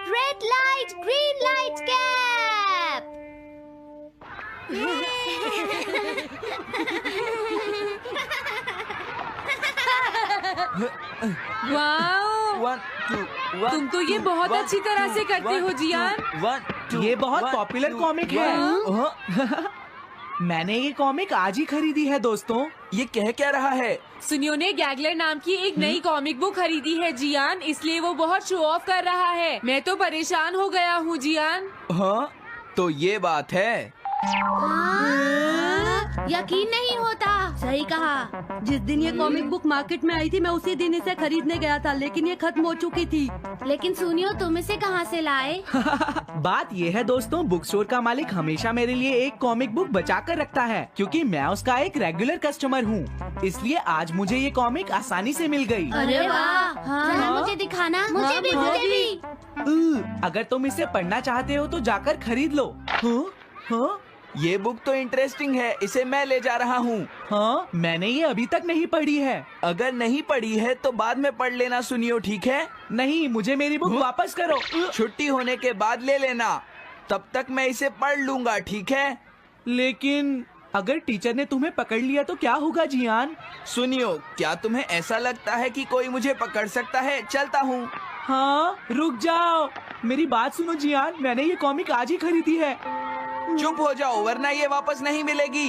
Red light, green light cap. Wow, 1 2 1 तुम तो ये बहुत अच्छी तरह से करते हो जियान। 1 2 ये बहुत पॉपुलर कॉमिक है। मैंने ये कॉमिक आज ही खरीदी है दोस्तों। ये कह क्या रहा है? सुनियो ने गैगलर नाम की एक नई कॉमिक बुक खरीदी है जियान, इसलिए वो बहुत शो ऑफ कर रहा है। मैं तो परेशान हो गया हूँ जियान। हाँ, तो ये बात है। यकीन नहीं होता। सही कहा। जिस दिन ये कॉमिक बुक मार्केट में आई थी मैं उसी दिन इसे खरीदने गया था, लेकिन ये खत्म हो चुकी थी। लेकिन सुनियो, तुम इसे कहाँ से लाए? बात ये है दोस्तों, बुक स्टोर का मालिक हमेशा मेरे लिए एक कॉमिक बुक बचा कर रखता है, क्योंकि मैं उसका एक रेगुलर कस्टमर हूँ। इसलिए आज मुझे ये कॉमिक आसानी से मिल गई। अरे वाह, जरा मुझे दिखाना। मुझे भी, मुझे भी। अगर तुम इसे पढ़ना चाहते हो तो जाकर खरीद लो। हाँ? ये बुक तो इंटरेस्टिंग है, इसे मैं ले जा रहा हूँ। हाँ, मैंने ये अभी तक नहीं पढ़ी है। अगर नहीं पढ़ी है तो बाद में पढ़ लेना सुनियो, ठीक है? नहीं, मुझे मेरी बुक वापस करो। छुट्टी होने के बाद ले लेना, तब तक मैं इसे पढ़ लूंगा, ठीक है? लेकिन अगर टीचर ने तुम्हें पकड़ लिया तो क्या होगा जियान? सुनियो, क्या तुम्हें ऐसा लगता है कि कोई मुझे पकड़ सकता है? चलता हूँ। हाँ, रुक जाओ, मेरी बात सुनो जियान, मैंने ये कॉमिक आज ही खरीदी है। चुप हो जाओ, वरना ये वापस नहीं मिलेगी।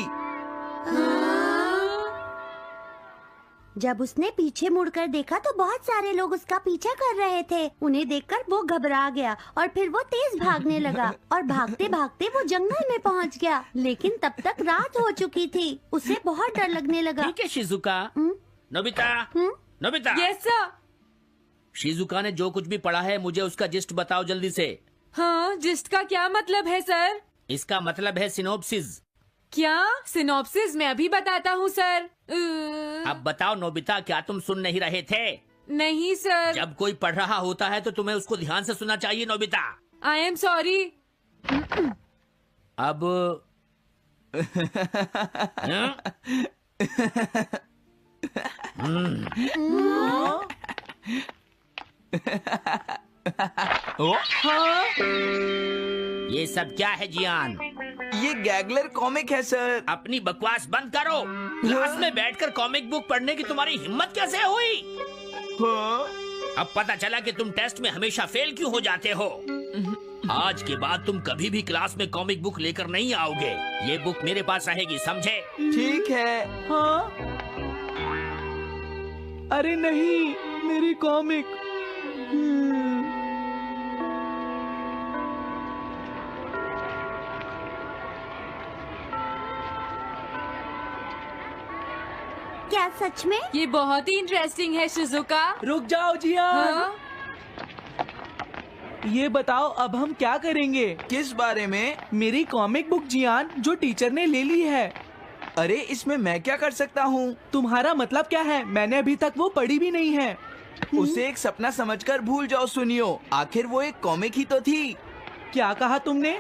जब उसने पीछे मुड़कर देखा तो बहुत सारे लोग उसका पीछा कर रहे थे। उन्हें देखकर वो घबरा गया और फिर वो तेज भागने लगा और भागते भागते वो जंगल में पहुंच गया। लेकिन तब तक रात हो चुकी थी। उसे बहुत डर लगने लगा। ठीक है Shizuka. Nobita, Nobita. Yes sir. Shizuka ने जो कुछ भी पढ़ा है मुझे उसका जिस्ट बताओ जल्दी से। हाँ, जिस्ट का क्या मतलब है सर? इसका मतलब है सिनोप्सिस। क्या? सिनॉप्सिस मैं अभी बताता हूँ सर। अब बताओ नोबिता, क्या तुम सुन नहीं रहे थे? नहीं सर। जब कोई पढ़ रहा होता है तो तुम्हें उसको ध्यान से सुनना चाहिए नोबिता। I am sorry. अब ये सब क्या है जियान? ये गैगलर कॉमिक है सर। अपनी बकवास बंद करो। क्लास में बैठकर कॉमिक बुक पढ़ने की तुम्हारी हिम्मत कैसे हुई? हाँ? अब पता चला कि तुम टेस्ट में हमेशा फेल क्यों हो जाते हो। आज के बाद तुम कभी भी क्लास में कॉमिक बुक लेकर नहीं आओगे। ये बुक मेरे पास रहेगी, समझे? ठीक है। हाँ? अरे नहीं, मेरी कॉमिक। क्या सच में? ये बहुत ही इंटरेस्टिंग है शिजुका। रुक जाओ जियान। हाँ? ये बताओ अब हम क्या करेंगे? किस बारे में? मेरी कॉमिक बुक जियान, जो टीचर ने ले ली है। अरे इसमें मैं क्या कर सकता हूँ? तुम्हारा मतलब क्या है? मैंने अभी तक वो पढ़ी भी नहीं है। उसे एक सपना समझकर भूल जाओ सुनियो, आखिर वो एक कॉमिक ही तो थी। क्या कहा तुमने?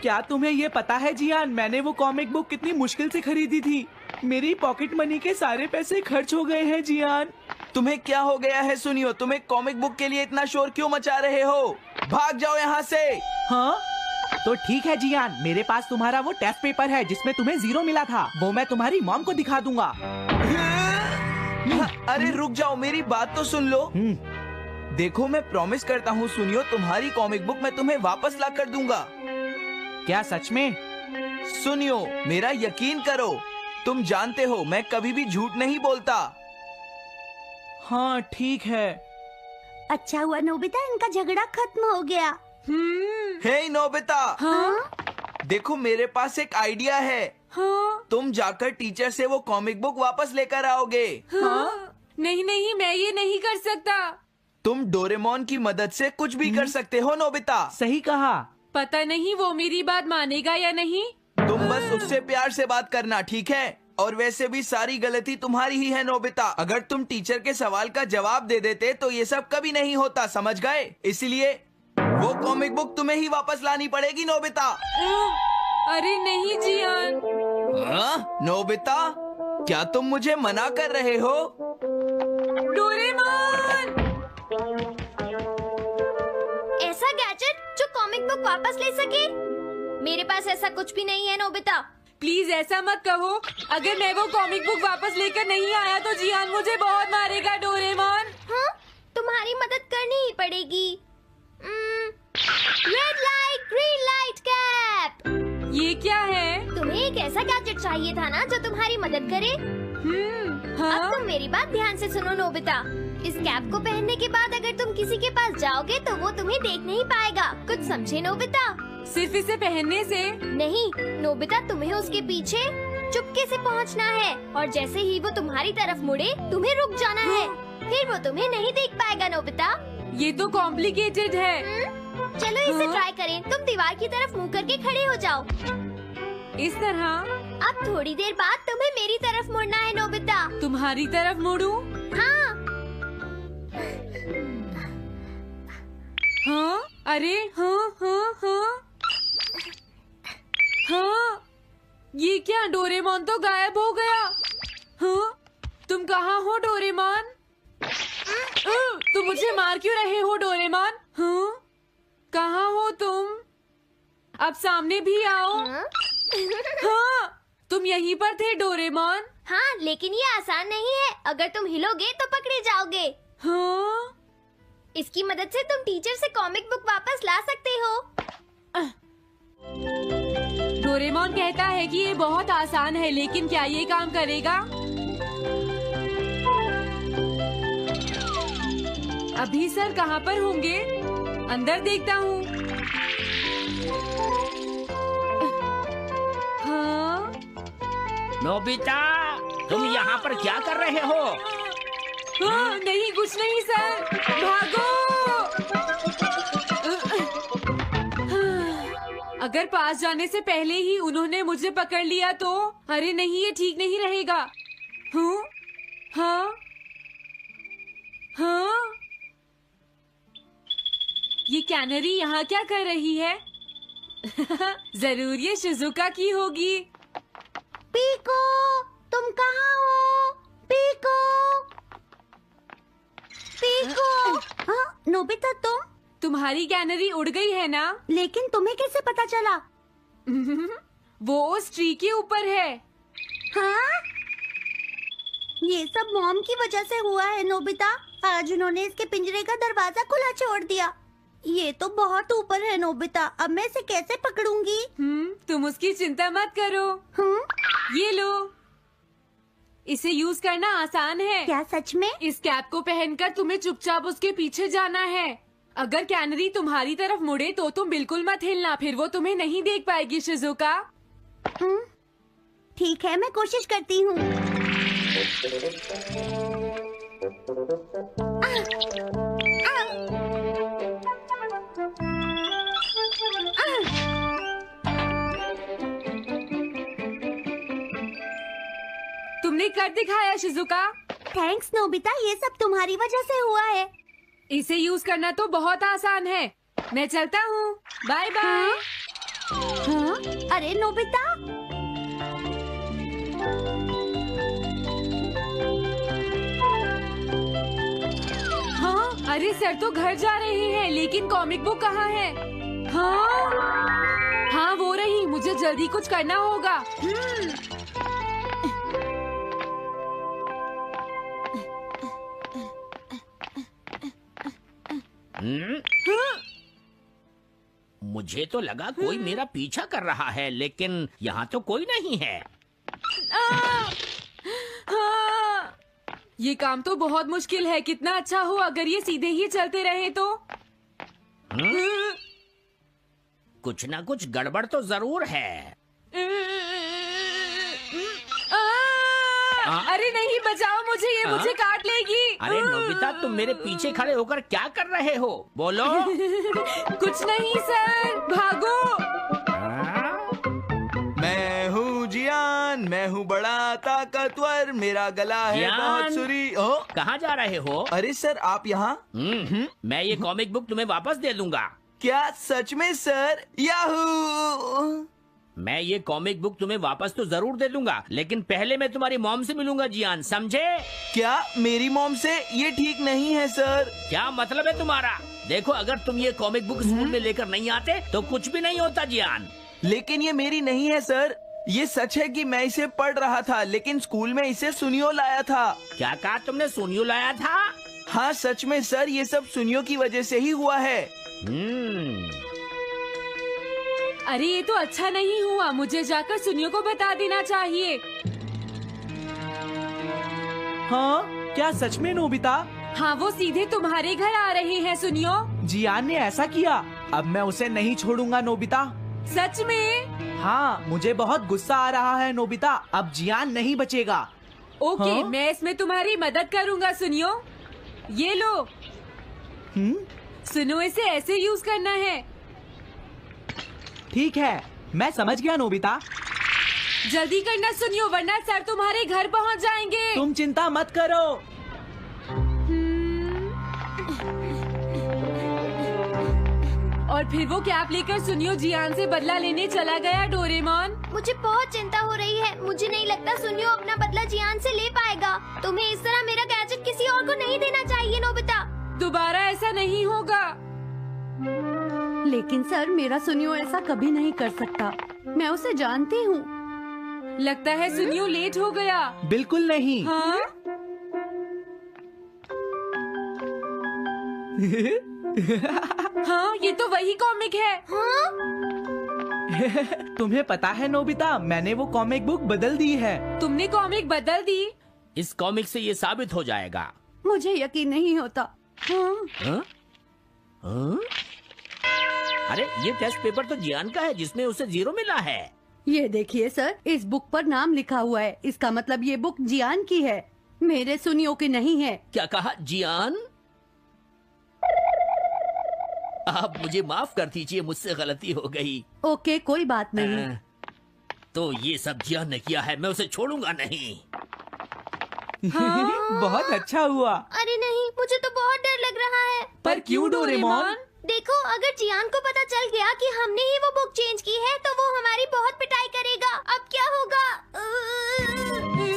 क्या तुम्हें ये पता है जियान, मैंने वो कॉमिक बुक कितनी मुश्किल से खरीदी थी। मेरी पॉकेट मनी के सारे पैसे खर्च हो गए हैं जियान। तुम्हें क्या हो गया है सुनियो? तुम एक कॉमिक बुक के लिए इतना शोर क्यों मचा रहे हो? भाग जाओ यहाँ से। हाँ? तो ठीक है जियान, मेरे पास तुम्हारा वो टेस्ट पेपर है जिसमें तुम्हें 0 मिला था। वो मैं तुम्हारी मॉम को दिखा दूंगा। अरे रुक जाओ, मेरी बात तो सुन लो। देखो, मैं प्रॉमिस करता हूँ सुनियो, तुम्हारी कॉमिक बुक मैं तुम्हें वापस ला कर दूंगा। क्या सच में? सुनियो, मेरा यकीन करो, तुम जानते हो मैं कभी भी झूठ नहीं बोलता। हाँ ठीक है। अच्छा हुआ नोबिता, इनका झगड़ा खत्म हो गया। हे नोबिता। हाँ? देखो, मेरे पास एक आइडिया है। हाँ? तुम जाकर टीचर से वो कॉमिक बुक वापस लेकर आओगे। हाँ? नहीं नहीं, मैं ये नहीं कर सकता। तुम डोरेमोन की मदद से कुछ भी कर सकते हो नोबिता। सही कहा। पता नहीं वो मेरी बात मानेगा या नहीं। तुम बस उससे प्यार से बात करना, ठीक है? और वैसे भी सारी गलती तुम्हारी ही है नोबिता। अगर तुम टीचर के सवाल का जवाब दे देते तो ये सब कभी नहीं होता, समझ गए? इसलिए वो कॉमिक बुक तुम्हें ही वापस लानी पड़ेगी नोबिता। अरे नहीं जियान। नोबिता, क्या तुम मुझे मना कर रहे हो? डोरेमोन! बुक वापस ले सके? मेरे पास ऐसा कुछ भी नहीं है नोबिता। प्लीज ऐसा मत कहो। अगर मैं वो कॉमिक बुक वापस लेकर नहीं आया तो जियान मुझे बहुत मारेगा डोरेमोन। हाँ, तुम्हारी मदद करनी ही पड़ेगी। Red light green light cap. ये क्या है? तुम्हें एक ऐसा गैजेट चाहिए था ना जो तुम्हारी मदद करे। हाँ? अब तुम मेरी बात ध्यान से सुनो नोबिता। इस कैप को पहनने के बाद अगर तुम किसी के पास जाओगे तो वो तुम्हें देख नहीं पाएगा। कुछ समझे नोबिता? सिर्फ इसे पहनने से? नहीं नोबिता, तुम्हें उसके पीछे चुपके से पहुंचना है और जैसे ही वो तुम्हारी तरफ मुड़े तुम्हें रुक जाना है। फिर वो तुम्हें नहीं देख पाएगा नोबिता। ये तो कॉम्प्लिकेटेड है। चलो इसे ट्राई करें। तुम दीवार की तरफ मुंह करके खड़े हो जाओ। इस तरह? अब थोड़ी देर बाद तुम्हें मेरी तरफ मुड़ना है नोबिता। तुम्हारी तरफ मुड़ूं? हाँ। हाँ? अरे हाँ हाँ हाँ हाँ, ये क्या? डोरेमोन तो गायब हो गया। हाँ? तुम कहाँ हो डोरेमोन? तुम मुझे मार क्यों रहे हो डोरेमोन? हाँ? कहाँ हो तुम? अब सामने भी आओ। हाँ, तुम यहीं पर थे डोरेमोन। हाँ, लेकिन ये आसान नहीं है। अगर तुम हिलोगे तो पकड़े जाओगे। हाँ? इसकी मदद से तुम टीचर से कॉमिक बुक वापस ला सकते हो। डोरेमोन कहता है कि ये बहुत आसान है, लेकिन क्या ये काम करेगा? अभी सर कहाँ पर होंगे? अंदर देखता हूँ। हाँ? नोबिता, तुम यहाँ पर क्या कर रहे हो? हाँ, नहीं कुछ नहीं सर। भागो! अगर पास जाने से पहले ही उन्होंने मुझे पकड़ लिया तो? अरे नहीं, ये ठीक नहीं रहेगा। हाँ? हाँ? हाँ? ये कैनरी यहाँ क्या कर रही है? जरूर ये शिजुका की होगी। पीको, तुम कहाँ हो? Piko, Piko. हाँ, नोबिता तुम्हारी कैनरी उड़ गई है ना? लेकिन तुम्हें कैसे पता चला? वो उस ट्री के ऊपर है। हाँ? ये सब मॉम की वजह से हुआ है नोबिता। आज उन्होंने इसके पिंजरे का दरवाजा खुला छोड़ दिया। ये तो बहुत ऊपर है नोबिता। अब मैं इसे कैसे पकड़ूंगी? तुम उसकी चिंता मत करो। ये लो, इसे यूज करना आसान है। क्या सच में? इस कैप को पहनकर तुम्हें चुपचाप उसके पीछे जाना है। अगर कैनरी तुम्हारी तरफ मुड़े तो तुम बिल्कुल मत हिलना, फिर वो तुम्हें नहीं देख पाएगी शिजुका। ठीक है, मैं कोशिश करती हूँ। तुमने कर दिखाया शिजुका। थैंक्स नोबिता, ये सब तुम्हारी वजह से हुआ है। इसे यूज करना तो बहुत आसान है। मैं चलता हूँ। Bye bye. हाँ? अरे नोबिता, हाँ? अरे सर तो घर जा रहे हैं, लेकिन कॉमिक बुक कहाँ है? हाँ? हाँ वो रही। मुझे जल्दी कुछ करना होगा। मुझे तो लगा कोई मेरा पीछा कर रहा है, लेकिन यहाँ तो कोई नहीं है। हाँ। ये काम तो बहुत मुश्किल है। कितना अच्छा हो अगर ये सीधे ही चलते रहे तो। कुछ ना कुछ गड़बड़ तो जरूर है। अरे नहीं, बचाओ मुझे, ये मुझे काट लेगी। अरे नोबिता, तुम मेरे पीछे खड़े होकर क्या कर रहे हो? बोलो। कुछ नहीं सर, भागो। मैं हूँ जियान, मैं हूँ बड़ा ताकतवर, मेरा गला है जियान। बहुत सुरी। कहाँ जा रहे हो? अरे सर, आप यहाँ? मैं ये कॉमिक बुक तुम्हें वापस दे दूंगा। क्या सच में सर? याहू! मैं ये कॉमिक बुक तुम्हें वापस तो जरूर दे दूंगा, लेकिन पहले मैं तुम्हारी मॉम से मिलूंगा जियान, समझे? क्या मेरी मॉम से? ये ठीक नहीं है सर। क्या मतलब है तुम्हारा? देखो, अगर तुम ये कॉमिक बुक स्कूल में लेकर नहीं आते तो कुछ भी नहीं होता जियान। लेकिन ये मेरी नहीं है सर। ये सच है कि मैं इसे पढ़ रहा था, लेकिन स्कूल में इसे सुनियो लाया था। क्या कहा तुमने? सुनियो लाया था? हाँ सच में सर, ये सब सुनियो की वजह से ही हुआ है। अरे ये तो अच्छा नहीं हुआ, मुझे जाकर सुनियो को बता देना चाहिए। हाँ, क्या सच में नोबिता? हाँ, वो सीधे तुम्हारे घर आ रहे हैं सुनियो। जियान ने ऐसा किया। अब मैं उसे नहीं छोड़ूंगा नोबिता। सच में? हाँ, मुझे बहुत गुस्सा आ रहा है नोबिता। अब जियान नहीं बचेगा। ओके, हाँ? मैं इसमें तुम्हारी मदद करूँगा सुनियो। ये लो। सुनो, इसे ऐसे यूज करना है। ठीक है, मैं समझ गया नोबिता। जल्दी करना सुनियो, वरना सर तुम्हारे घर पहुंच जाएंगे। तुम चिंता मत करो। और फिर वो कैप लेकर सुनियो जियान से बदला लेने चला गया। डोरेमोन, मुझे बहुत चिंता हो रही है। मुझे नहीं लगता सुनियो अपना बदला जियान से ले पाएगा। तुम्हें इस तरह मेरा गैजेट किसी और को नहीं देना चाहिए नोबिता। दोबारा ऐसा नहीं होगा। लेकिन सर, मेरा सुनियो ऐसा कभी नहीं कर सकता। मैं उसे जानती हूँ। लगता है सुनियो लेट हो गया। बिल्कुल नहीं। हाँ? हाँ, ये तो वही कॉमिक है। हाँ? तुम्हें पता है नोबिता, मैंने वो कॉमिक बुक बदल दी है। तुमने कॉमिक बदल दी? इस कॉमिक से ये साबित हो जाएगा। मुझे यकीन नहीं होता। हाँ? हाँ? हाँ? अरे, ये टेस्ट पेपर तो जियान का है, जिसमें उसे 0 मिला है। ये देखिए सर, इस बुक पर नाम लिखा हुआ है। इसका मतलब ये बुक जियान की है, मेरे सुनियो की नहीं है। क्या कहा? जियान? आप मुझे माफ कर दीजिए, मुझसे गलती हो गई। ओके, कोई बात नहीं। तो ये सब जियान ने किया है, मैं उसे छोड़ूंगा नहीं। बहुत अच्छा हुआ। अरे नहीं, मुझे तो बहुत डर लग रहा है। पर क्यों डोरेमोन? देखो, अगर जियान को पता चल गया कि हमने ही वो बुक चेंज की है तो वो हमारी बहुत पिटाई करेगा। अब क्या होगा?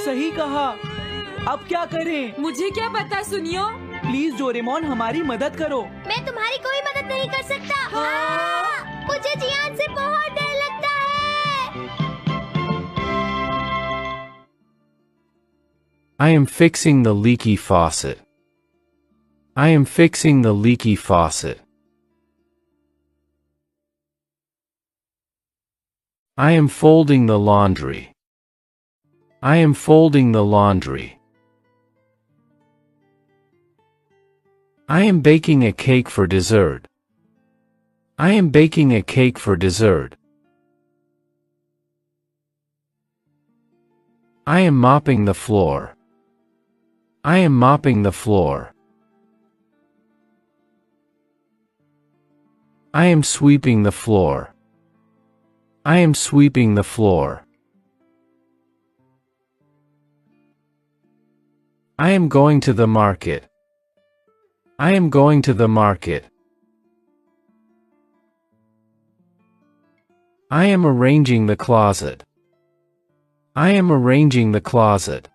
सही कहा। अब क्या करें? मुझे क्या पता सुनियो। प्लीज डोरेमोन, हमारी मदद करो। मैं तुम्हारी कोई मदद नहीं कर सकता। मुझे जियान से बहुत डर लगता है। I am fixing the leaky faucet. I am fixing the leaky faucet. I am folding the laundry. I am folding the laundry. I am baking a cake for dessert. I am baking a cake for dessert. I am mopping the floor. I am mopping the floor. I am sweeping the floor. I am sweeping the floor. I am going to the market. I am going to the market. I am arranging the closet. I am arranging the closet.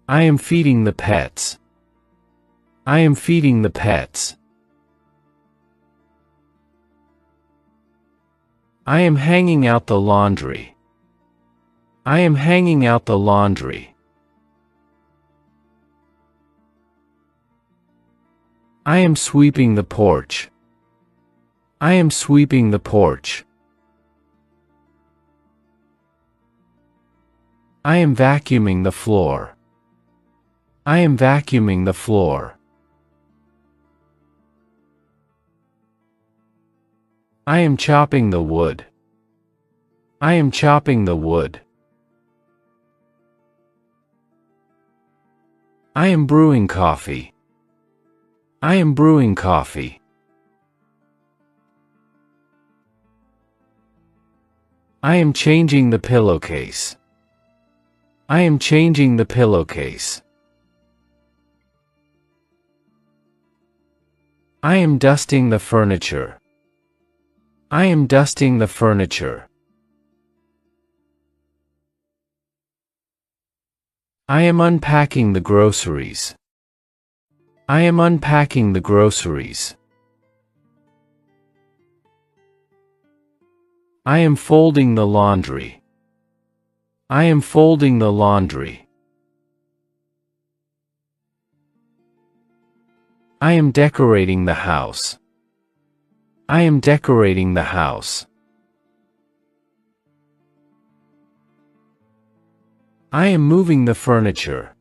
I am feeding the pets. I am feeding the pets. I am hanging out the laundry. I am hanging out the laundry. I am sweeping the porch. I am sweeping the porch. I am vacuuming the floor. I am vacuuming the floor. I am chopping the wood. I am chopping the wood. I am brewing coffee. I am brewing coffee. I am changing the pillowcase. I am changing the pillowcase. I am dusting the furniture. I am dusting the furniture. I am unpacking the groceries. I am unpacking the groceries. I am folding the laundry. I am folding the laundry. I am decorating the house. I am decorating the house. I am moving the furniture.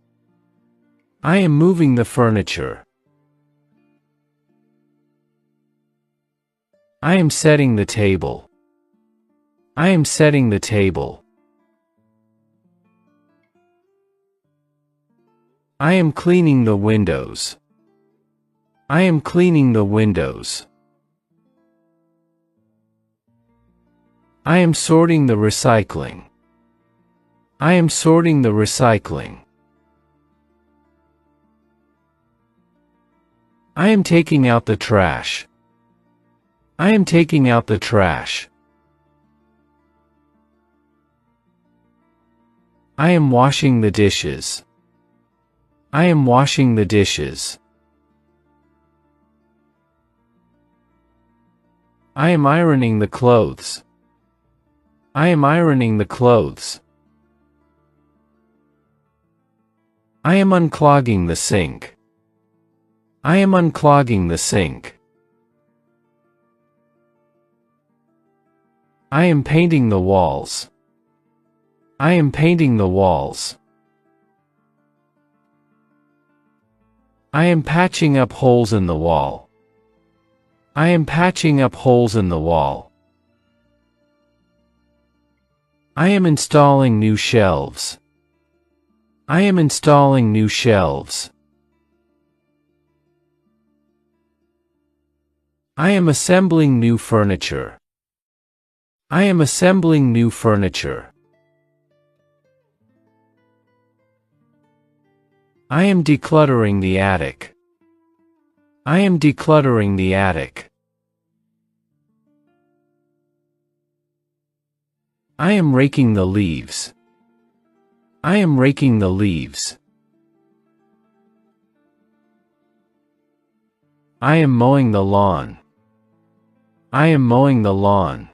I am moving the furniture. I am setting the table. I am setting the table. I am cleaning the windows. I am cleaning the windows. I am sorting the recycling. I am sorting the recycling. I am taking out the trash. I am taking out the trash. I am washing the dishes. I am washing the dishes. I am ironing the clothes. I am ironing the clothes. I am unclogging the sink. I am unclogging the sink. I am painting the walls. I am painting the walls. I am patching up holes in the wall. I am patching up holes in the wall. I am installing new shelves. I am installing new shelves. I am assembling new furniture. I am assembling new furniture. I am decluttering the attic. I am decluttering the attic. I am raking the leaves. I am raking the leaves. I am mowing the lawn. I am mowing the lawn.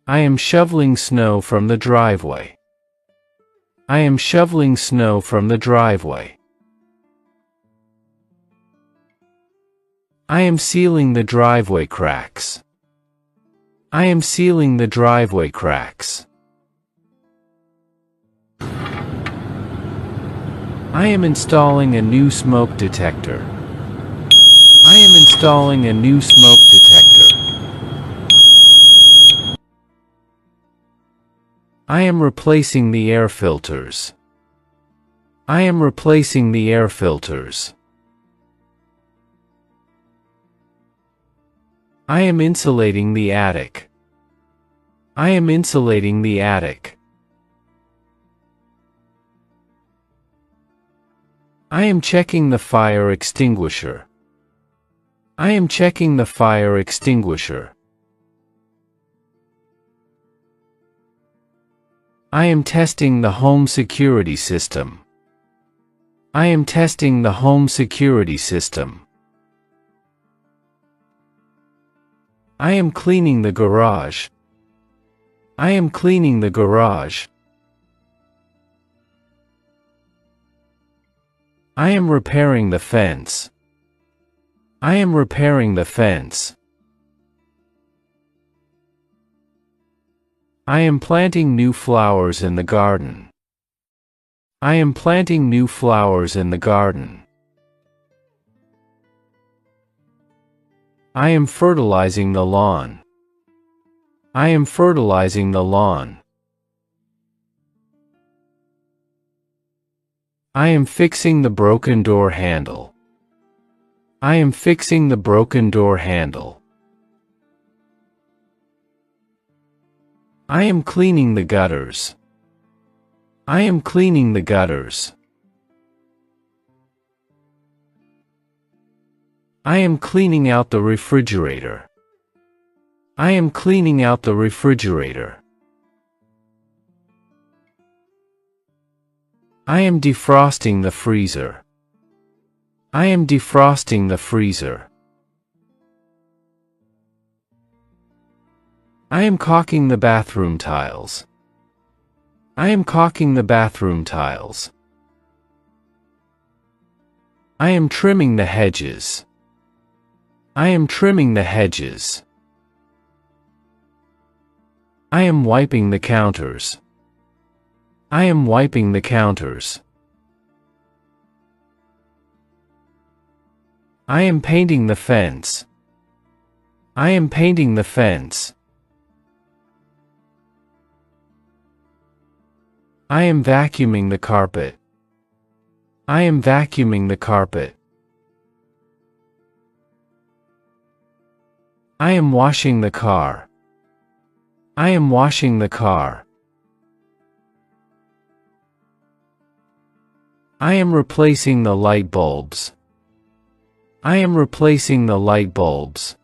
I am shoveling snow from the driveway. I am shoveling snow from the driveway. I am sealing the driveway cracks. I am sealing the driveway cracks. I am installing a new smoke detector. I am installing a new smoke detector. I am replacing the air filters. I am replacing the air filters. I am insulating the attic. I am insulating the attic. I am checking the fire extinguisher. I am checking the fire extinguisher. I am testing the home security system. I am testing the home security system. I am cleaning the garage. I am cleaning the garage. I am repairing the fence. I am repairing the fence. I am planting new flowers in the garden. I am planting new flowers in the garden. I am fertilizing the lawn. I am fertilizing the lawn. I am fixing the broken door handle. I am fixing the broken door handle. I am cleaning the gutters. I am cleaning the gutters. I am cleaning out the refrigerator. I am cleaning out the refrigerator. I am defrosting the freezer. I am defrosting the freezer. I am caulking the bathroom tiles. I am caulking the bathroom tiles. I am trimming the hedges. I am trimming the hedges. I am wiping the counters. I am wiping the counters. I am painting the fence. I am painting the fence. I am vacuuming the carpet. I am vacuuming the carpet. I am washing the car. I am washing the car. I am replacing the light bulbs. I am replacing the light bulbs.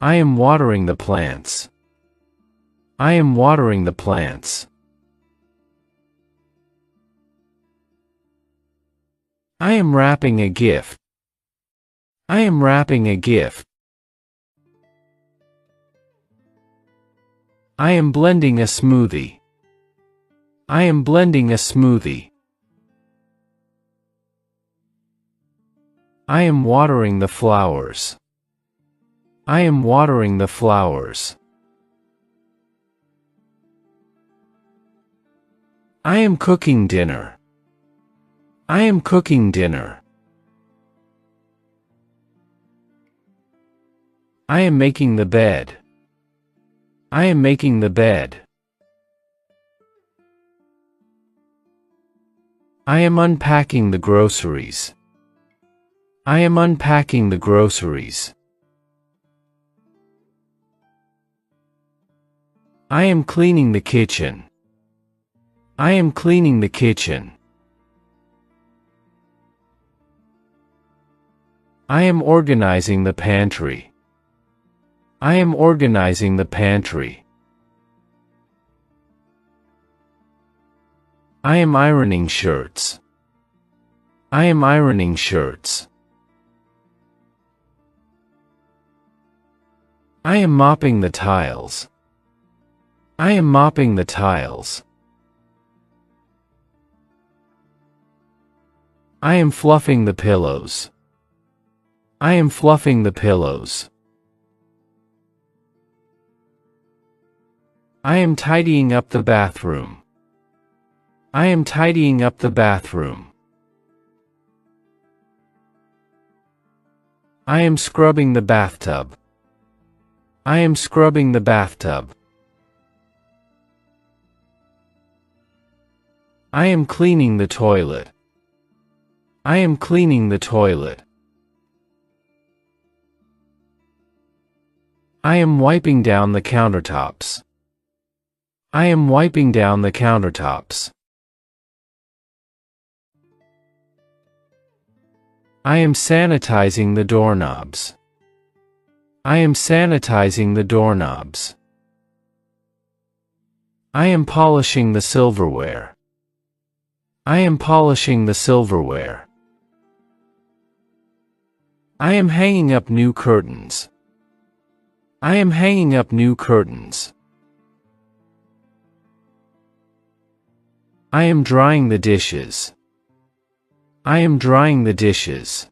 I am watering the plants. I am watering the plants. I am wrapping a gift. I am wrapping a gift. I am blending a smoothie. I am blending a smoothie. I am watering the flowers. I am watering the flowers. I am cooking dinner. I am cooking dinner. I am making the bed. I am making the bed. I am unpacking the groceries. I am unpacking the groceries. I am cleaning the kitchen. I am cleaning the kitchen. I am organizing the pantry. I am organizing the pantry. I am ironing shirts. I am ironing shirts. I am mopping the tiles. I am mopping the tiles. I am fluffing the pillows. I am fluffing the pillows. I am tidying up the bathroom. I am tidying up the bathroom. I am scrubbing the bathtub. I am scrubbing the bathtub. I am cleaning the toilet. I am cleaning the toilet. I am wiping down the countertops. I am wiping down the countertops. I am sanitizing the doorknobs. I am sanitizing the doorknobs. I am polishing the silverware. I am polishing the silverware. I am hanging up new curtains. I am hanging up new curtains. I am drying the dishes. I am drying the dishes.